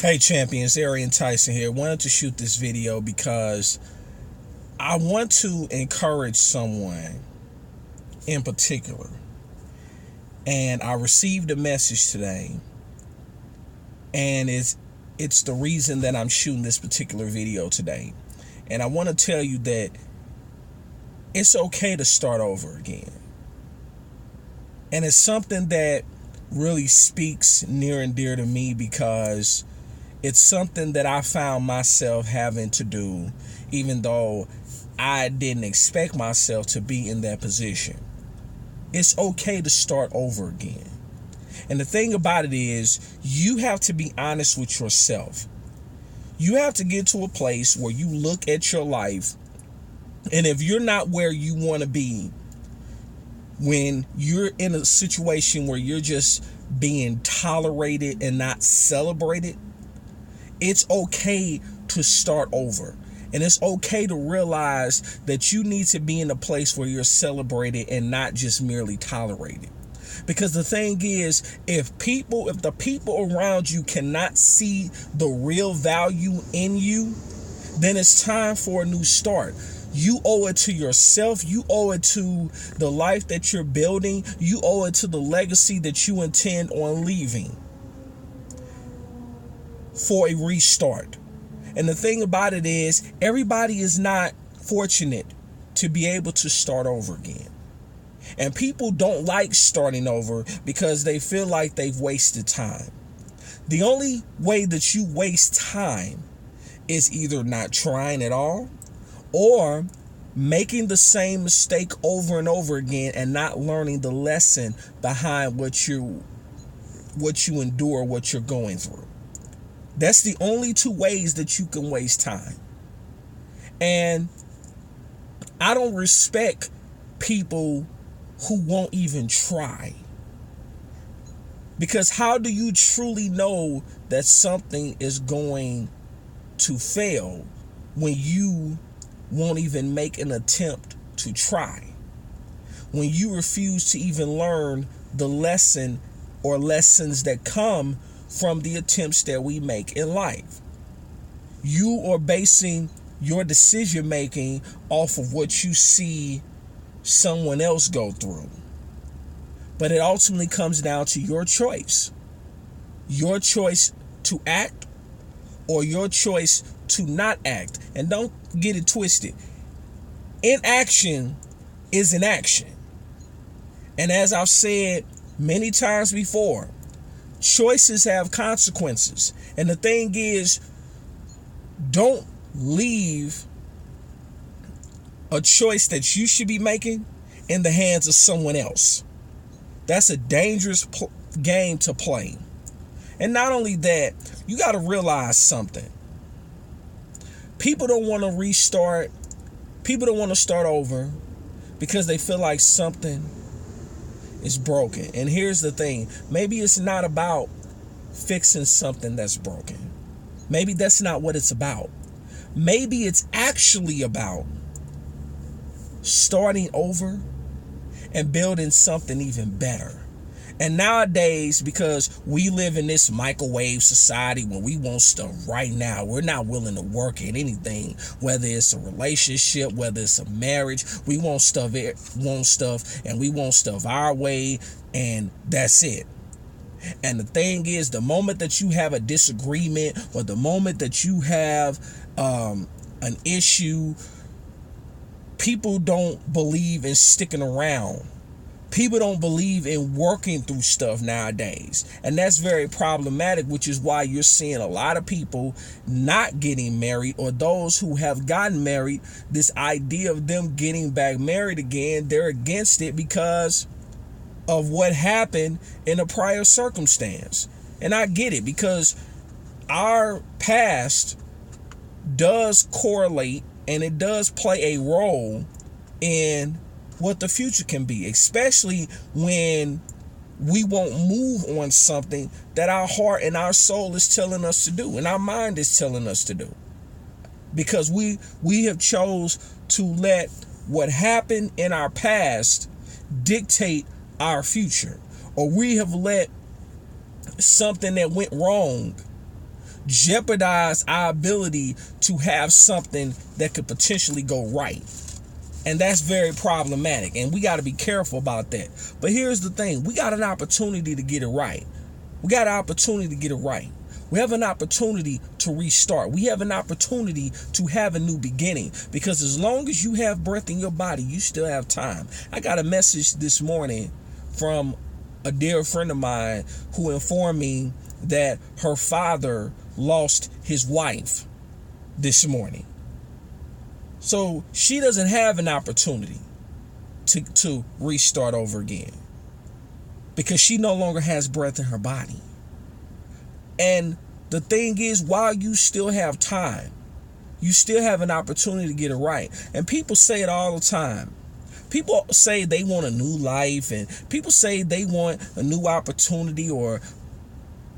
Hey champions, Arian, Tyson here. Wanted to shoot this video because I want to encourage someone in particular. And I received a message today, and it's the reason that I'm shooting this particular video today. And I want to tell you that it's okay to start over again. And it's something that really speaks near and dear to me because it's something that I found myself having to do, even though I didn't expect myself to be in that position. It's okay to start over again. And the thing about it is, you have to be honest with yourself. You have to get to a place where you look at your life, and if you're not where you want to be, when you're in a situation where you're just being tolerated and not celebrated, it's okay to start over. And it's okay to realize that you need to be in a place where you're celebrated and not just merely tolerated. Because the thing is, if the people around you cannot see the real value in you, then it's time for a new start. You owe it to yourself. You owe it to the life that you're building. You owe it to the legacy that you intend on leaving for a restart. And the thing about it is, everybody is not fortunate to be able to start over again. And people don't like starting over because they feel like they've wasted time. The only way that you waste time is either not trying at all or making the same mistake over and over again and not learning the lesson behind what you endure, what you're going through. That's the only two ways that you can waste time. And I don't respect people who won't even try. Because how do you truly know that something is going to fail when you won't even make an attempt to try? When you refuse to even learn the lesson or lessons that come from the attempts that we make in life. You are basing your decision making off of what you see someone else go through. But it ultimately comes down to your choice. Your choice to act or your choice to not act. And don't get it twisted. Inaction is an action. And as I've said many times before, choices have consequences. And the thing is, don't leave a choice that you should be making in the hands of someone else. That's a dangerous game to play. And not only that, you got to realize something. People don't want to restart. People don't want to start over because they feel like something is broken. And here's the thing. Maybe it's not about fixing something that's broken. Maybe that's not what it's about. Maybe it's actually about starting over and building something even better. And nowadays, because we live in this microwave society where we want stuff right now, we're not willing to work at anything, whether it's a relationship, whether it's a marriage. We want stuff, and we want stuff our way, and that's it. And the thing is, the moment that you have a disagreement or the moment that you have an issue, people don't believe in sticking around. People don't believe in working through stuff nowadays. And that's very problematic, which is why you're seeing a lot of people not getting married, or those who have gotten married, this idea of them getting back married again, they're against it because of what happened in a prior circumstance. And I get it, because our past does correlate and it does play a role in what the future can be, especially when we won't move on something that our heart and our soul is telling us to do and our mind is telling us to do, because we have chose to let what happened in our past dictate our future, or we have let something that went wrong jeopardize our ability to have something that could potentially go right. And that's very problematic, and we got to be careful about that. But here's the thing. We got an opportunity to get it right. We got an opportunity to get it right. We have an opportunity to restart. We have an opportunity to have a new beginning, because as long as you have breath in your body, you still have time. I got a message this morning from a dear friend of mine who informed me that her father lost his wife this morning. So she doesn't have an opportunity to restart over again, because she no longer has breath in her body. And the thing is, while you still have time, you still have an opportunity to get it right. And people say it all the time. People say they want a new life, and people say they want a new opportunity or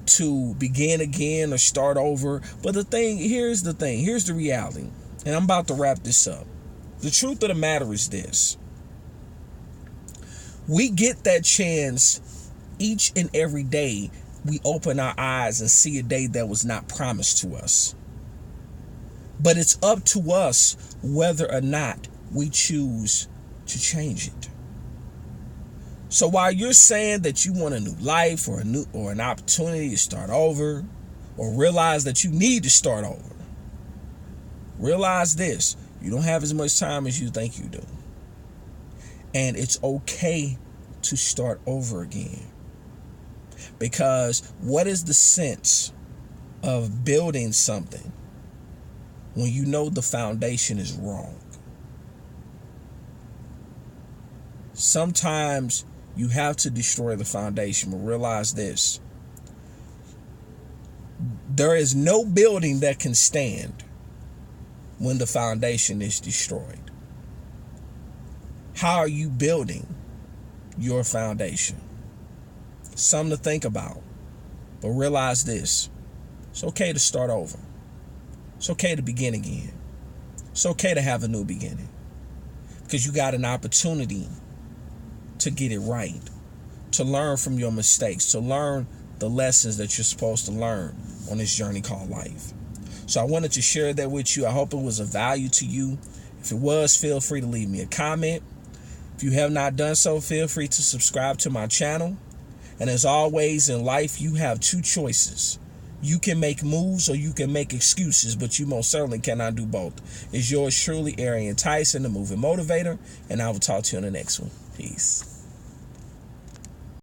to begin again or start over. But here's the reality. And I'm about to wrap this up. The truth of the matter is this. We get that chance each and every day we open our eyes and see a day that was not promised to us. But it's up to us whether or not we choose to change it. So while you're saying that you want a new life or an opportunity to start over, or realize that you need to start over, realize this: you don't have as much time as you think you do. And it's okay to start over again. Because what is the sense of building something when you know the foundation is wrong? Sometimes you have to destroy the foundation, but realize this: there is no building that can stand when the foundation is destroyed. How are you building your foundation? Something to think about. But realize this: it's okay to start over. It's okay to begin again. It's okay to have a new beginning, because you got an opportunity to get it right, to learn from your mistakes, to learn the lessons that you're supposed to learn on this journey called life. So I wanted to share that with you. I hope it was of value to you. If it was, feel free to leave me a comment. If you have not done so, feel free to subscribe to my channel. And as always in life, you have two choices. You can make moves or you can make excuses, but you most certainly cannot do both. It's yours truly, Arian Tyson, the Moving Motivator, and I will talk to you in the next one. Peace.